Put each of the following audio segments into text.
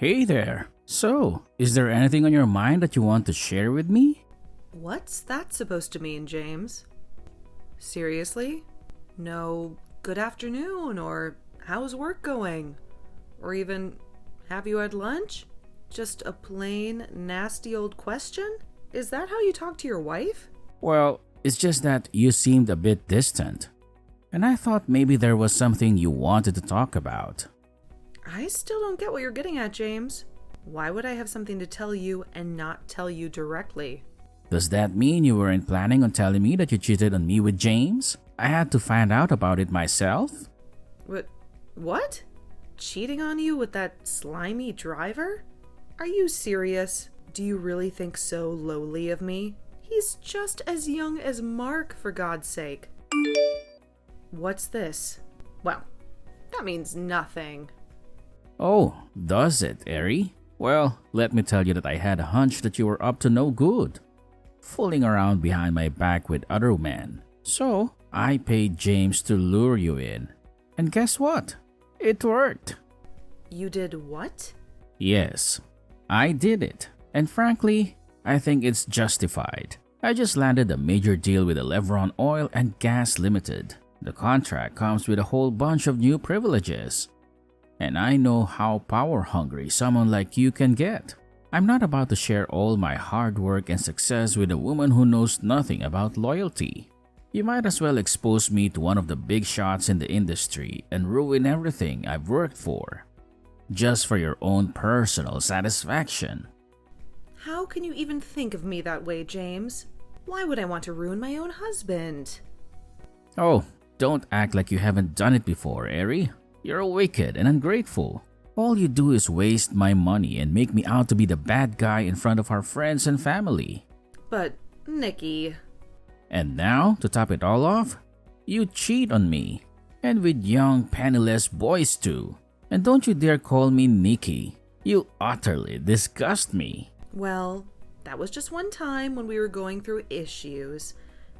Hey there. So, is there anything on your mind that you want to share with me? What's that supposed to mean, James? Seriously? No good afternoon, or how's work going? Or even, have you had lunch? Just a plain, nasty old question? Is that how you talk to your wife? Well, it's just that you seemed a bit distant, and I thought maybe there was something you wanted to talk about. I still don't get what you're getting at, James. Why would I have something to tell you and not tell you directly? Does that mean you weren't planning on telling me that you cheated on me with James? I had to find out about it myself. What? Cheating on you with that slimy driver? Are you serious? Do you really think so lowly of me? He's just as young as Mark, for God's sake. What's this? Well, that means nothing. Oh, does it, Eri? Well, let me tell you that I had a hunch that you were up to no good, fooling around behind my back with other men. So, I paid James to lure you in. And guess what? It worked. You did what? Yes, I did it. And frankly, I think it's justified. I just landed a major deal with Elevron Oil and Gas Limited. The contract comes with a whole bunch of new privileges. And I know how power-hungry someone like you can get. I'm not about to share all my hard work and success with a woman who knows nothing about loyalty. You might as well expose me to one of the big shots in the industry and ruin everything I've worked for, just for your own personal satisfaction. How can you even think of me that way, James? Why would I want to ruin my own husband? Oh, don't act like you haven't done it before, Eri. You're wicked and ungrateful. All you do is waste my money and make me out to be the bad guy in front of our friends and family. But, Nikki... And now, to top it all off, you cheat on me. And with young, penniless boys too. And don't you dare call me Nikki. You utterly disgust me. Well, that was just one time when we were going through issues.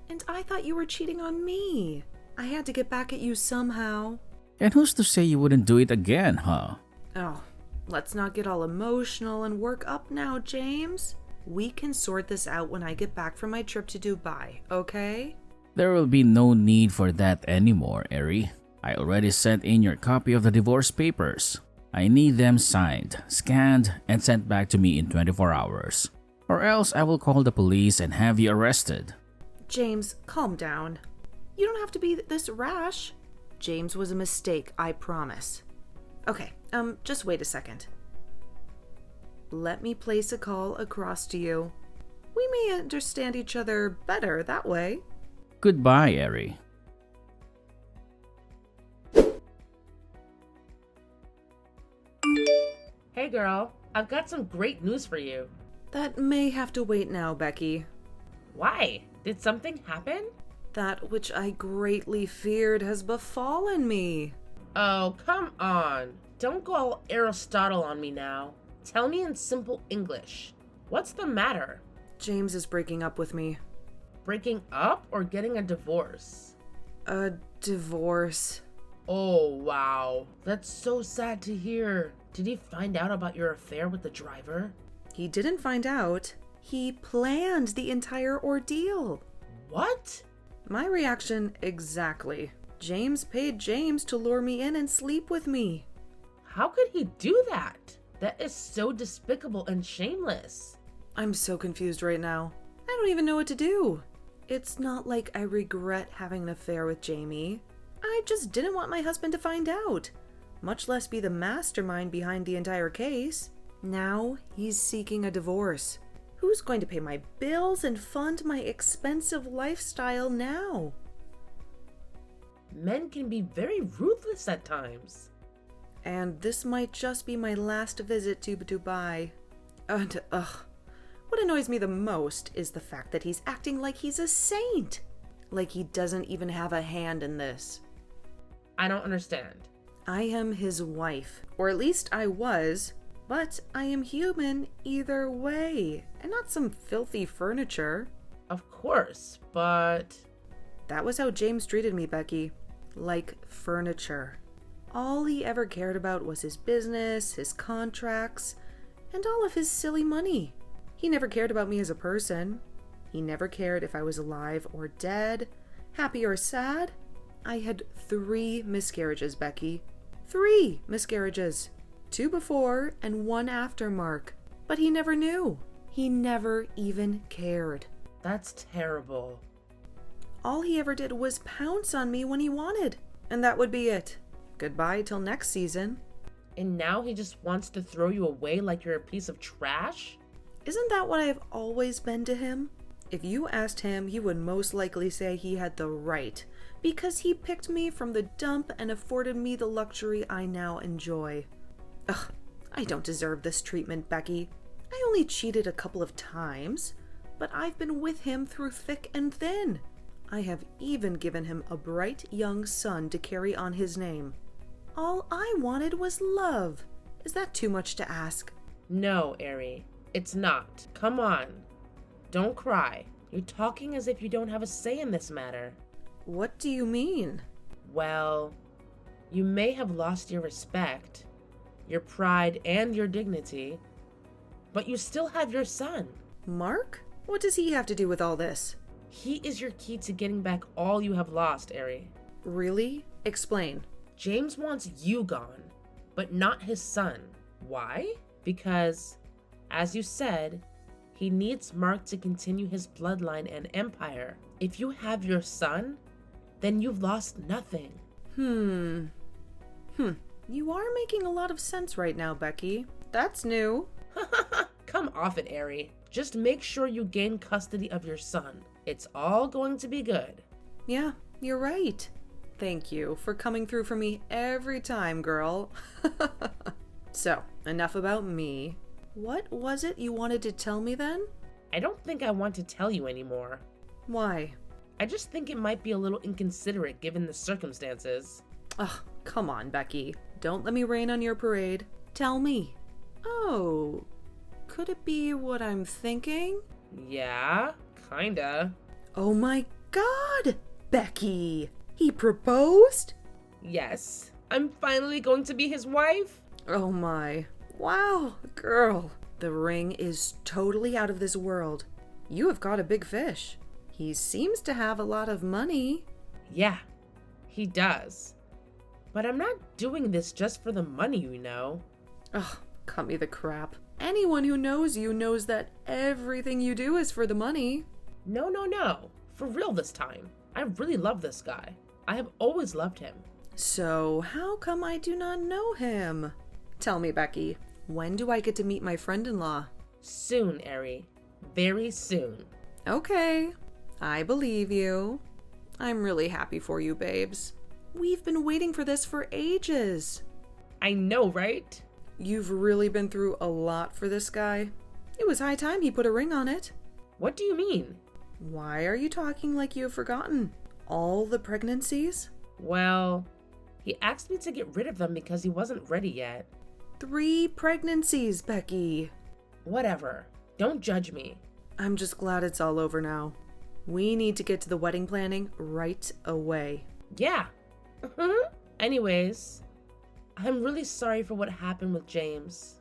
And I thought you were cheating on me. I had to get back at you somehow. And who's to say you wouldn't do it again, huh? Oh, let's not get all emotional and work up now, James. We can sort this out when I get back from my trip to Dubai, okay? There will be no need for that anymore, Eri. I already sent in your copy of the divorce papers. I need them signed, scanned, and sent back to me in 24 hours. Or else I will call the police and have you arrested. James, calm down. You don't have to be this rash. James was a mistake, I promise. Okay, just wait a second. Let me place a call across to you. We may understand each other better that way. Goodbye, Eri. Hey girl, I've got some great news for you. That may have to wait now, Becky. Why? Did something happen? That which I greatly feared has befallen me. Oh, come on. Don't go all Aristotle on me now. Tell me in simple English. What's the matter? James is breaking up with me. Breaking up or getting a divorce? A divorce. Oh, wow. That's so sad to hear. Did he find out about your affair with the driver? He didn't find out. He planned the entire ordeal. What? My reaction exactly. James paid James to lure me in and sleep with me. How could he do that? That is so despicable and shameless. I'm so confused right now. I don't even know what to do. It's not like I regret having an affair with Jamie. I just didn't want my husband to find out, much less be the mastermind behind the entire case. Now he's seeking a divorce. Who's going to pay my bills and fund my expensive lifestyle now? Men can be very ruthless at times. And this might just be my last visit to Dubai. And, what annoys me the most is the fact that he's acting like he's a saint. Like he doesn't even have a hand in this. I don't understand. I am his wife, or at least I was, but I am human either way, and not some filthy furniture. Of course, but... That was how James treated me, Becky. Like furniture. All he ever cared about was his business, his contracts, and all of his silly money. He never cared about me as a person. He never cared if I was alive or dead, happy or sad. I had 3 miscarriages, Becky. 3 miscarriages. 2 before and 1 after Mark. But he never knew. He never even cared. That's terrible. All he ever did was pounce on me when he wanted. And that would be it. Goodbye till next season. And now he just wants to throw you away like you're a piece of trash? Isn't that what I've always been to him? If you asked him, he would most likely say he had the right, because he picked me from the dump and afforded me the luxury I now enjoy. Ugh, I don't deserve this treatment, Becky. I only cheated a couple of times, but I've been with him through thick and thin. I have even given him a bright young son to carry on his name. All I wanted was love. Is that too much to ask? No, Ari, it's not. Come on. Don't cry. You're talking as if you don't have a say in this matter. What do you mean? Well, you may have lost your respect, your pride, and your dignity, but you still have your son. Mark? What does he have to do with all this? He is your key to getting back all you have lost, Ari. Really? Explain. James wants you gone, but not his son. Why? Because, as you said, he needs Mark to continue his bloodline and empire. If you have your son, then you've lost nothing. You are making a lot of sense right now, Becky. That's new. Come off it, Ari. Just make sure you gain custody of your son. It's all going to be good. Yeah, you're right. Thank you for coming through for me every time, girl. So, enough about me. What was it you wanted to tell me then? I don't think I want to tell you anymore. Why? I just think it might be a little inconsiderate given the circumstances. Ugh, come on, Becky. Don't let me rain on your parade. Tell me. Oh, could it be what I'm thinking? Yeah, kinda. Oh my God, Becky! He proposed? Yes, I'm finally going to be his wife. Oh my. Wow, girl. The ring is totally out of this world. You have caught a big fish. He seems to have a lot of money. Yeah, he does. But I'm not doing this just for the money, you know. Ugh, cut me the crap. Anyone who knows you knows that everything you do is for the money. No. For real this time. I really love this guy. I have always loved him. So, how come I do not know him? Tell me, Becky, when do I get to meet my friend-in-law? Soon, Ari. Very soon. Okay, I believe you. I'm really happy for you, babes. We've been waiting for this for ages. I know, right? You've really been through a lot for this guy. It was high time he put a ring on it. What do you mean? Why are you talking like you've forgotten? All the pregnancies? Well, he asked me to get rid of them because he wasn't ready yet. 3 pregnancies, Becky. Whatever. Don't judge me. I'm just glad it's all over now. We need to get to the wedding planning right away. Yeah. Anyways, I'm really sorry for what happened with James.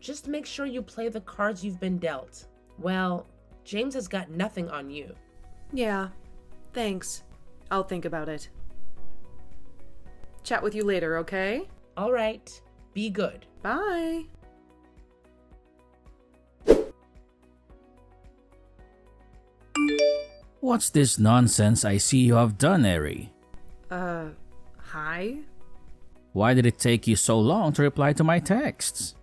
Just make sure you play the cards you've been dealt. Well, James has got nothing on you. Yeah, thanks. I'll think about it. Chat with you later, okay? All right. Be good. Bye. What's this nonsense I see you have done, Eri? Hi? Why did it take you so long to reply to my texts?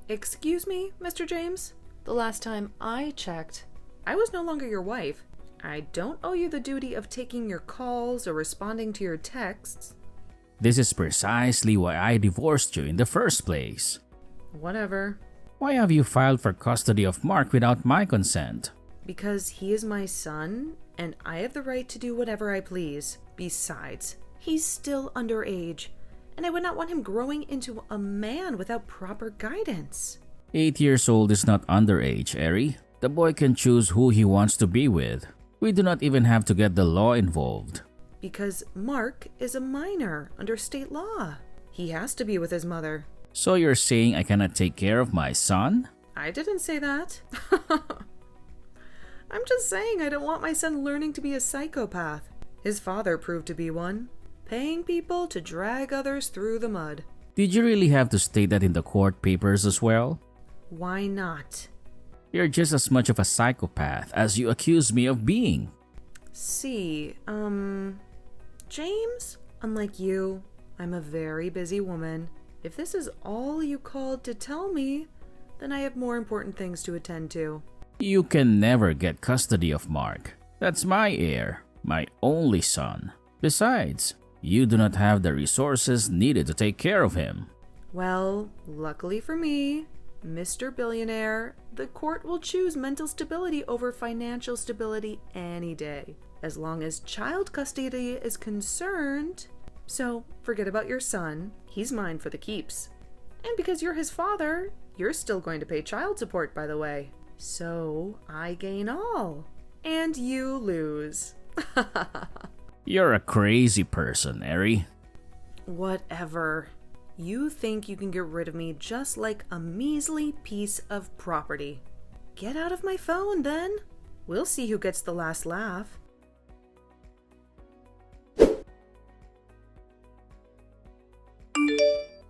Excuse me, Mr. James? The last time I checked, I was no longer your wife. I don't owe you the duty of taking your calls or responding to your texts. This is precisely why I divorced you in the first place. Whatever. Why have you filed for custody of Mark without my consent? Because he is my son, and I have the right to do whatever I please. Besides, he's still underage, and I would not want him growing into a man without proper guidance. 8 years old is not underage, Eri. The boy can choose who he wants to be with. We do not even have to get the law involved. Because Mark is a minor under state law. He has to be with his mother. So you're saying I cannot take care of my son? I didn't say that. I'm just saying I don't want my son learning to be a psychopath. His father proved to be one, paying people to drag others through the mud. Did you really have to state that in the court papers as well? Why not? You're just as much of a psychopath as you accuse me of being. See, James, unlike you, I'm a very busy woman. If this is all you called to tell me, then I have more important things to attend to. You can never get custody of Mark. That's my heir, my only son. Besides, you do not have the resources needed to take care of him. Well, luckily for me, Mr. Billionaire, the court will choose mental stability over financial stability any day, as long as child custody is concerned. So, forget about your son. He's mine for the keeps. And because you're his father, you're still going to pay child support, by the way. So, I gain all. And you lose. You're a crazy person, Eri. Whatever. You think you can get rid of me just like a measly piece of property. Get out of my phone, then. We'll see who gets the last laugh.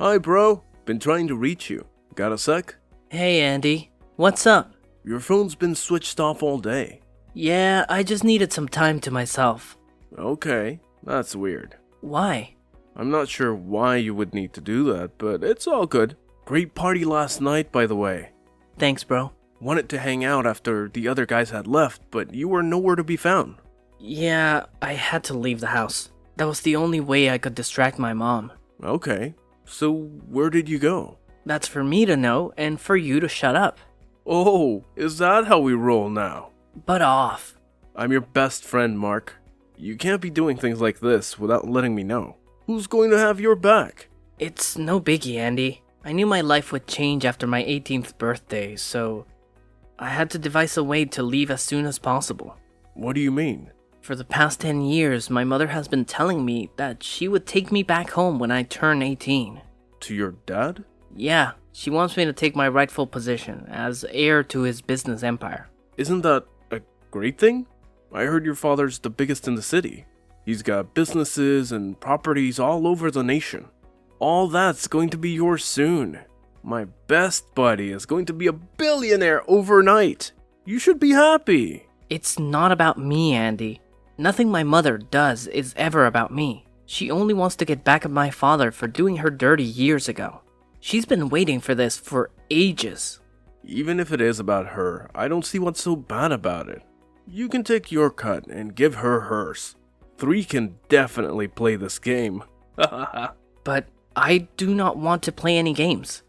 Hi, bro. Been trying to reach you. Got a sec? Hey, Andy. What's up? Your phone's been switched off all day. Yeah, I just needed some time to myself. Okay, that's weird. Why? I'm not sure why you would need to do that, but it's all good. Great party last night, by the way. Thanks, bro. Wanted to hang out after the other guys had left, but you were nowhere to be found. Yeah, I had to leave the house. That was the only way I could distract my mom. Okay, so where did you go? That's for me to know and for you to shut up. Oh, is that how we roll now? Butt off. I'm your best friend, Mark. You can't be doing things like this without letting me know. Who's going to have your back? It's no biggie, Andy. I knew my life would change after my 18th birthday, so I had to devise a way to leave as soon as possible. What do you mean? For the past 10 years, my mother has been telling me that she would take me back home when I turn 18. To your dad? Yeah, she wants me to take my rightful position as heir to his business empire. Isn't that a great thing? I heard your father's the biggest in the city. He's got businesses and properties all over the nation. All that's going to be yours soon. My best buddy is going to be a billionaire overnight. You should be happy. It's not about me, Andy. Nothing my mother does is ever about me. She only wants to get back at my father for doing her dirty years ago. She's been waiting for this for ages. Even if it is about her, I don't see what's so bad about it. You can take your cut and give her hers. 3 can definitely play this game. But I do not want to play any games.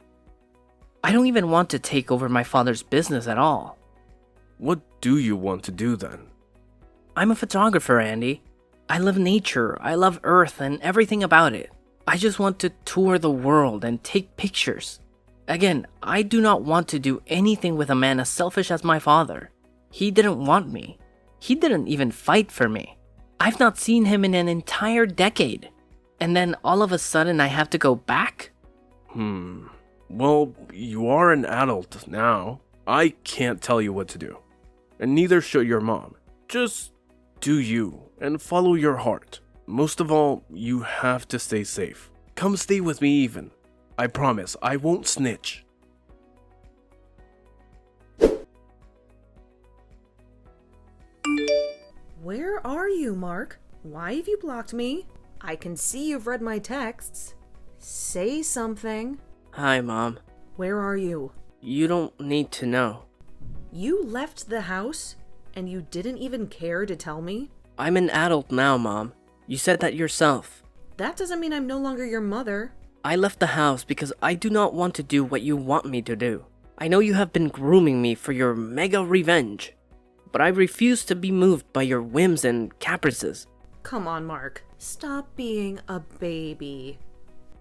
I don't even want to take over my father's business at all. What do you want to do then? I'm a photographer, Andy. I love nature, I love Earth and everything about it. I just want to tour the world and take pictures. Again, I do not want to do anything with a man as selfish as my father. He didn't want me. He didn't even fight for me. I've not seen him in an entire decade. And then all of a sudden I have to go back? Well, you are an adult now. I can't tell you what to do. And neither should your mom. Just do you and follow your heart. Most of all, you have to stay safe. Come stay with me even. I promise, I won't snitch. Where are you, Mark? Why have you blocked me? I can see you've read my texts. Say something. Hi, Mom. Where are you? You don't need to know. You left the house and you didn't even care to tell me? I'm an adult now, Mom. You said that yourself. That doesn't mean I'm no longer your mother. I left the house because I do not want to do what you want me to do. I know you have been grooming me for your mega revenge, but I refuse to be moved by your whims and caprices. Come on, Mark. Stop being a baby.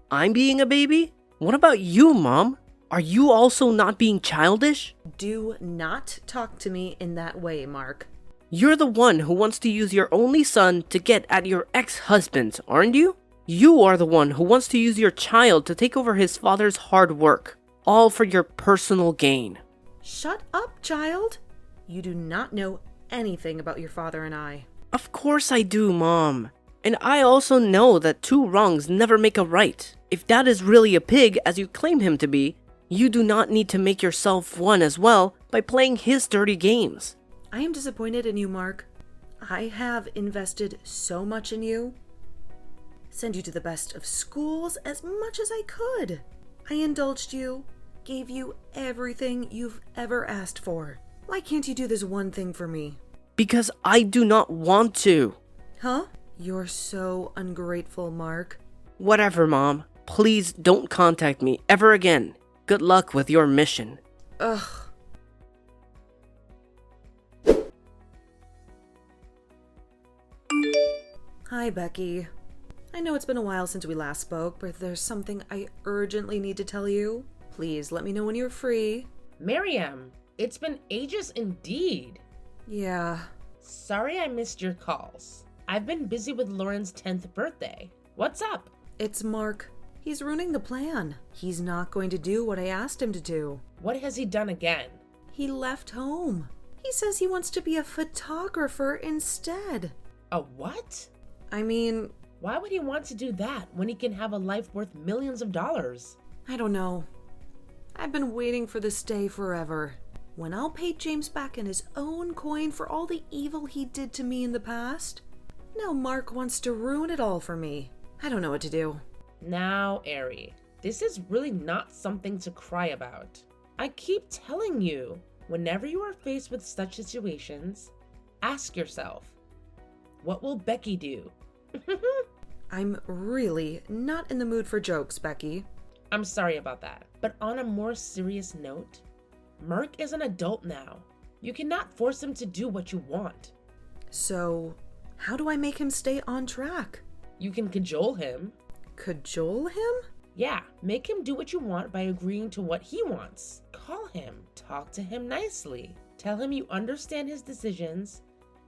I'm being a baby? What about you, Mom? Are you also not being childish? Do not talk to me in that way, Mark. You're the one who wants to use your only son to get at your ex-husband, aren't you? You are the one who wants to use your child to take over his father's hard work, all for your personal gain. Shut up, child. You do not know anything about your father and I. Of course I do, Mom. And I also know that two wrongs never make a right. If Dad is really a pig, as you claim him to be, you do not need to make yourself one as well by playing his dirty games. I am disappointed in you, Mark. I have invested so much in you. Send you to the best of schools as much as I could. I indulged you, gave you everything you've ever asked for. Why can't you do this one thing for me? Because I do not want to. Huh? You're so ungrateful, Mark. Whatever, Mom. Please don't contact me ever again. Good luck with your mission. Ugh. Hi, Becky. I know it's been a while since we last spoke, but there's something I urgently need to tell you. Please let me know when you're free. Miriam, it's been ages indeed. Yeah. Sorry I missed your calls. I've been busy with Lauren's 10th birthday. What's up? It's Mark. He's ruining the plan. He's not going to do what I asked him to do. What has he done again? He left home. He says he wants to be a photographer instead. A what? I mean, Why would he want to do that when he can have a life worth millions of dollars? I don't know. I've been waiting for this day forever. When I'll pay James back in his own coin for all the evil he did to me in the past. Now Mark wants to ruin it all for me. I don't know what to do. Now, Ari, this is really not something to cry about. I keep telling you, whenever you are faced with such situations, ask yourself, what will Becky do? I'm really not in the mood for jokes, Becky. I'm sorry about that. But on a more serious note, Mark is an adult now. You cannot force him to do what you want. So, how do I make him stay on track? You can cajole him. Cajole him? Yeah, make him do what you want by agreeing to what he wants. Call him, talk to him nicely. Tell him you understand his decisions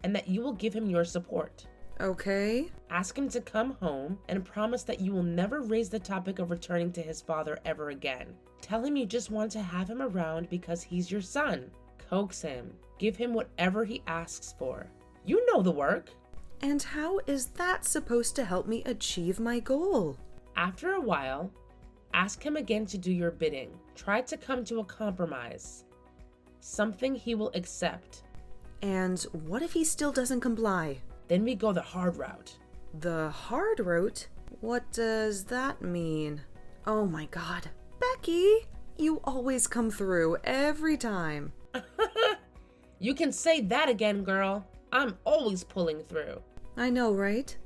and that you will give him your support. Okay. Ask him to come home and promise that you will never raise the topic of returning to his father ever again. Tell him you just want to have him around because he's your son. Coax him. Give him whatever he asks for. You know the work. And how is that supposed to help me achieve my goal? After a while, ask him again to do your bidding. Try to come to a compromise. Something he will accept. And what if he still doesn't comply? Then we go the hard route. The hard route? What does that mean? Oh my god. Becky! You always come through every time. You can say that again, girl. I'm always pulling through. I know, right?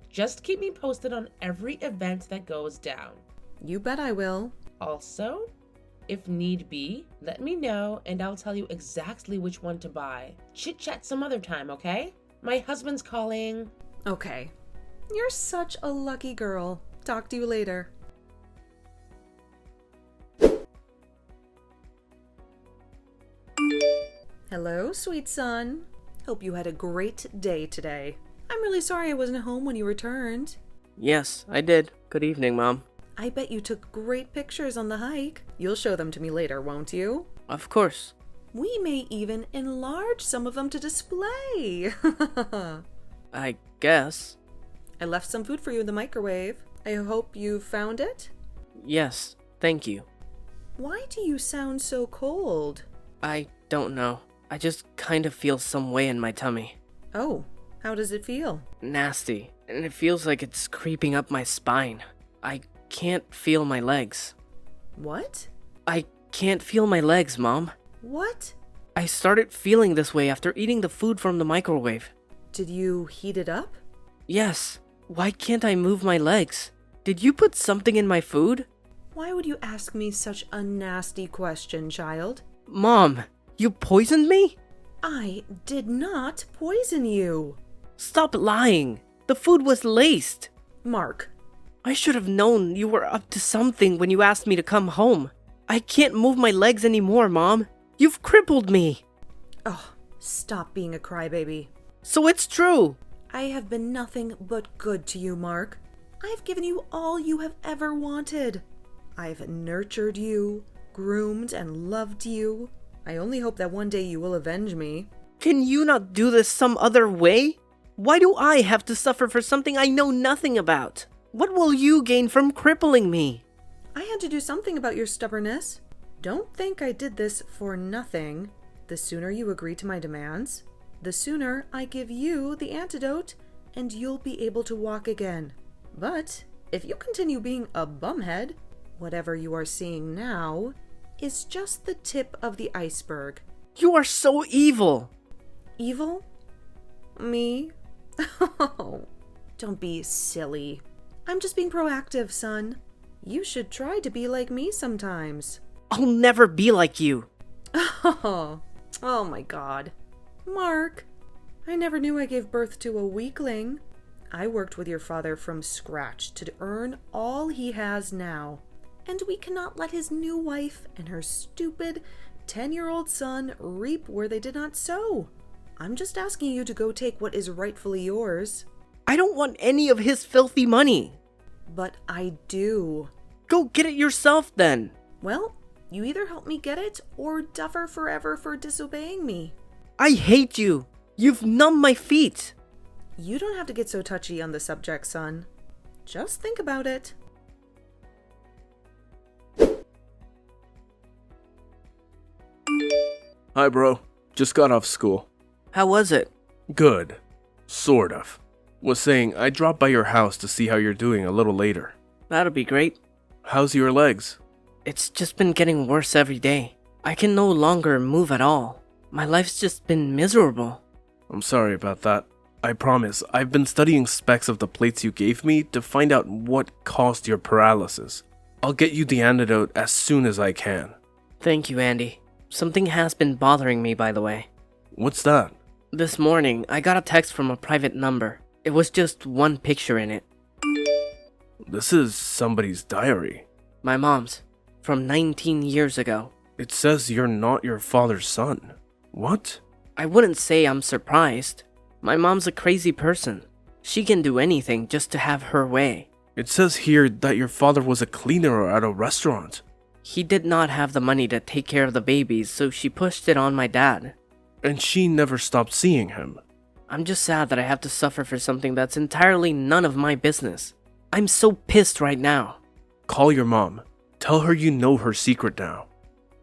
Just keep me posted on every event that goes down. You bet I will. Also, if need be, let me know and I'll tell you exactly which one to buy. Chit chat some other time, okay? My husband's calling. Okay. You're such a lucky girl. Talk to you later. Hello, sweet son. Hope you had a great day today. I'm really sorry I wasn't home when you returned. Yes, I did. Good evening, Mom. I bet you took great pictures on the hike. You'll show them to me later, won't you? Of course. We may even enlarge some of them to display. I guess. I left some food for you in the microwave. I hope you found it? Yes, thank you. Why do you sound so cold? I don't know. I just kind of feel some way in my tummy. Oh, how does it feel? Nasty. And it feels like it's creeping up my spine. I can't feel my legs. What? I can't feel my legs, Mom. What? I started feeling this way after eating the food from the microwave. Did you heat it up? Yes. Why can't I move my legs? Did you put something in my food? Why would you ask me such a nasty question, child? Mom, you poisoned me? I did not poison you. Stop lying. The food was laced. Mark. I should have known you were up to something when you asked me to come home. I can't move my legs anymore, Mom. You've crippled me. Oh, stop being a crybaby. So it's true. I have been nothing but good to you, Mark. I've given you all you have ever wanted. I've nurtured you, groomed and loved you. I only hope that one day you will avenge me. Can you not do this some other way? Why do I have to suffer for something I know nothing about? What will you gain from crippling me? I had to do something about your stubbornness. Don't think I did this for nothing. The sooner you agree to my demands, the sooner I give you the antidote and you'll be able to walk again. But if you continue being a bumhead, whatever you are seeing now is just the tip of the iceberg. You are so evil. Evil? Me? Oh, don't be silly. I'm just being proactive, son. You should try to be like me sometimes. I'll never be like you. Oh my God. Mark, I never knew I gave birth to a weakling. I worked with your father from scratch to earn all he has now. And we cannot let his new wife and her stupid 10-year-old son reap where they did not sow. I'm just asking you to go take what is rightfully yours. I don't want any of his filthy money. But I do. Go get it yourself then. Well, you either help me get it or suffer forever for disobeying me. I hate you. You've numbed my feet. You don't have to get so touchy on the subject, son. Just think about it. Hi, bro. Just got off school. How was it? Good. Sort of. Was saying I'd drop by your house to see how you're doing a little later. That'll be great. How's your legs? It's just been getting worse every day. I can no longer move at all. My life's just been miserable. I'm sorry about that. I promise, I've been studying specs of the plates you gave me to find out what caused your paralysis. I'll get you the antidote as soon as I can. Thank you, Andy. Something has been bothering me, by the way. What's that? This morning, I got a text from a private number. It was just one picture in it. This is somebody's diary. My mom's. From 19 years ago. It says you're not your father's son. What? I wouldn't say I'm surprised. My mom's a crazy person. She can do anything just to have her way. It says here that your father was a cleaner at a restaurant. He did not have the money to take care of the babies, so she pushed it on my dad. And she never stopped seeing him. I'm just sad that I have to suffer for something that's entirely none of my business. I'm so pissed right now. Call your mom. Tell her you know her secret now.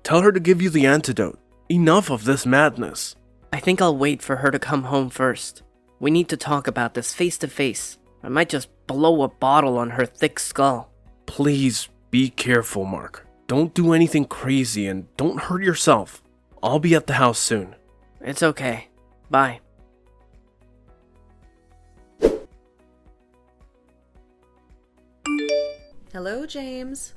Tell her to give you the antidote. Enough of this madness. I think I'll wait for her to come home first. We need to talk about this face to face. I might just blow a bottle on her thick skull. Please be careful, Mark. Don't do anything crazy and don't hurt yourself. I'll be at the house soon. It's okay. Bye. Hello, James.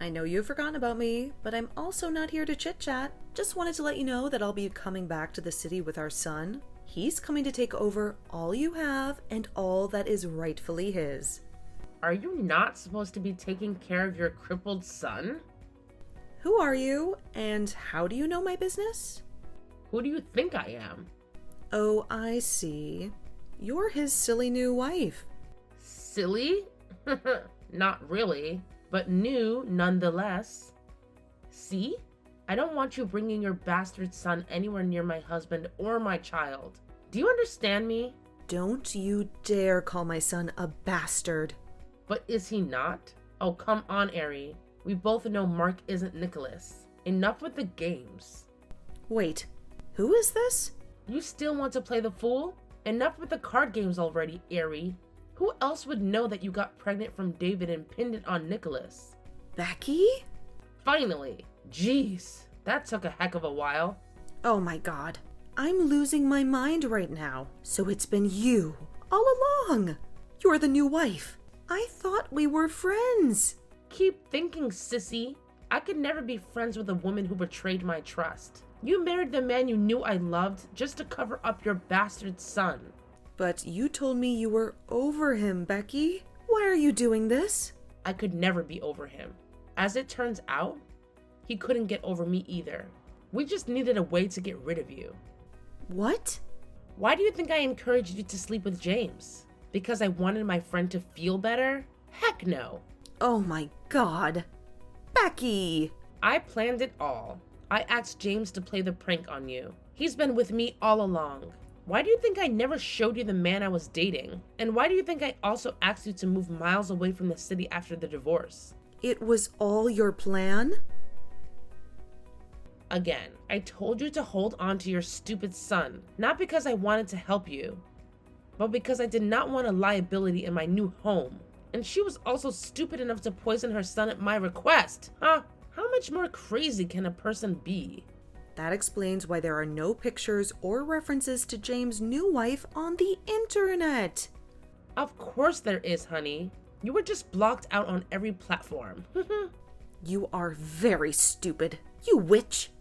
I know you've forgotten about me, but I'm also not here to chit-chat. Just wanted to let you know that I'll be coming back to the city with our son. He's coming to take over all you have and all that is rightfully his. Are you not supposed to be taking care of your crippled son? Who are you, and how do you know my business? Who do you think I am? Oh, I see. You're his silly new wife. Silly? Not really, but new nonetheless. See? I don't want you bringing your bastard son anywhere near my husband or my child. Do you understand me? Don't you dare call my son a bastard. But is he not? Oh, come on, Ari. We both know Mark isn't Nicholas. Enough with the games. Wait, who is this? You still want to play the fool? Enough with the card games already, Ari. Who else would know that you got pregnant from David and pinned it on Nicholas? Becky? Finally. Jeez, that took a heck of a while. Oh my God. I'm losing my mind right now. So it's been you all along. You're the new wife. I thought we were friends. Keep thinking, sissy. I could never be friends with a woman who betrayed my trust. You married the man you knew I loved just to cover up your bastard son. But you told me you were over him, Becky. Why are you doing this? I could never be over him. As it turns out, he couldn't get over me either. We just needed a way to get rid of you. What? Why do you think I encouraged you to sleep with James? Because I wanted my friend to feel better? Heck no. Oh my god. Becky! I planned it all. I asked James to play the prank on you. He's been with me all along. Why do you think I never showed you the man I was dating? And why do you think I also asked you to move miles away from the city after the divorce? It was all your plan? Again, I told you to hold on to your stupid son, not because I wanted to help you, but because I did not want a liability in my new home. And she was also stupid enough to poison her son at my request. Huh? How much more crazy can a person be? That explains why there are no pictures or references to James' new wife on the internet. Of course there is, honey. You were just blocked out on every platform. You are very stupid, you witch.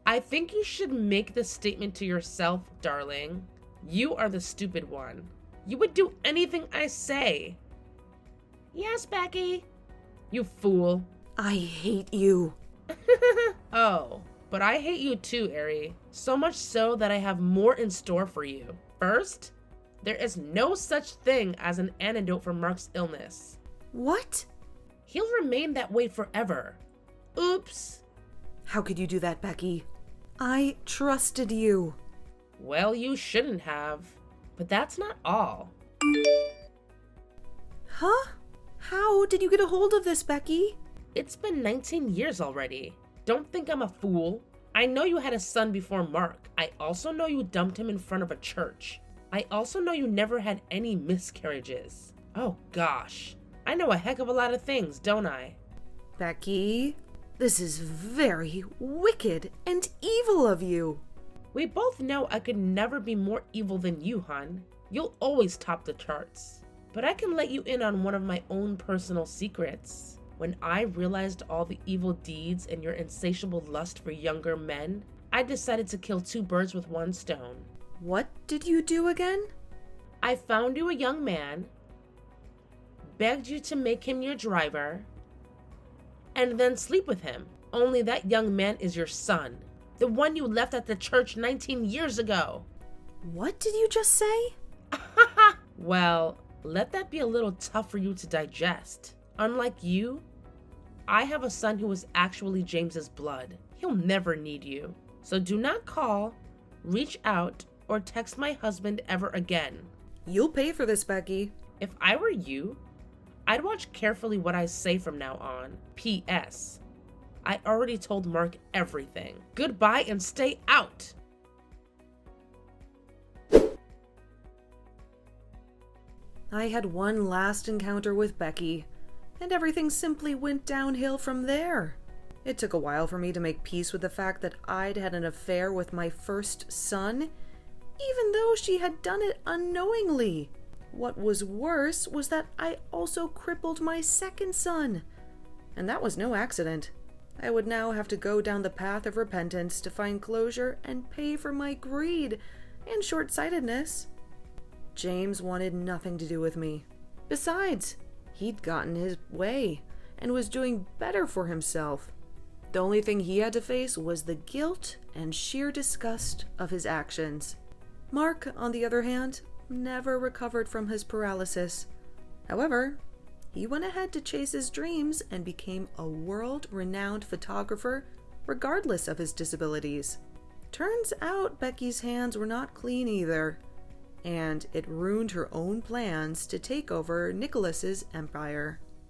I think you should make this statement to yourself, darling. You are the stupid one. You would do anything I say. Yes, Becky. You fool. I hate you. Oh, but I hate you too, Ari. So much so that I have more in store for you. First, there is no such thing as an antidote for Mark's illness. What? He'll remain that way forever. Oops. How could you do that, Becky? I trusted you. Well, you shouldn't have. But that's not all. Huh? How did you get a hold of this, Becky? It's been 19 years already. Don't think I'm a fool. I know you had a son before Mark. I also know you dumped him in front of a church. I also know you never had any miscarriages. Oh gosh. I know a heck of a lot of things, don't I? Becky, this is very wicked and evil of you. We both know I could never be more evil than you, hon. You'll always top the charts. But I can let you in on one of my own personal secrets. When I realized all the evil deeds and your insatiable lust for younger men, I decided to kill two birds with one stone. What did you do again? I found you a young man, begged you to make him your driver, and then sleep with him. Only that young man is your son. The one you left at the church 19 years ago. What did you just say? Well, let that be a little tough for you to digest. Unlike you, I have a son who is actually James's blood. He'll never need you. So do not call, reach out, or text my husband ever again. You'll pay for this, Becky. If I were you, I'd watch carefully what I say from now on. P.S. I already told Mark everything. Goodbye and stay out! I had one last encounter with Becky, and everything simply went downhill from there. It took a while for me to make peace with the fact that I'd had an affair with my first son, even though she had done it unknowingly. What was worse was that I also crippled my second son, and that was no accident. I would now have to go down the path of repentance to find closure and pay for my greed and short-sightedness. James wanted nothing to do with me. Besides, he'd gotten his way and was doing better for himself. The only thing he had to face was the guilt and sheer disgust of his actions. Mark, on the other hand, never recovered from his paralysis. However, he went ahead to chase his dreams and became a world-renowned photographer regardless of his disabilities. Turns out Becky's hands were not clean either, and it ruined her own plans to take over Nicholas's empire.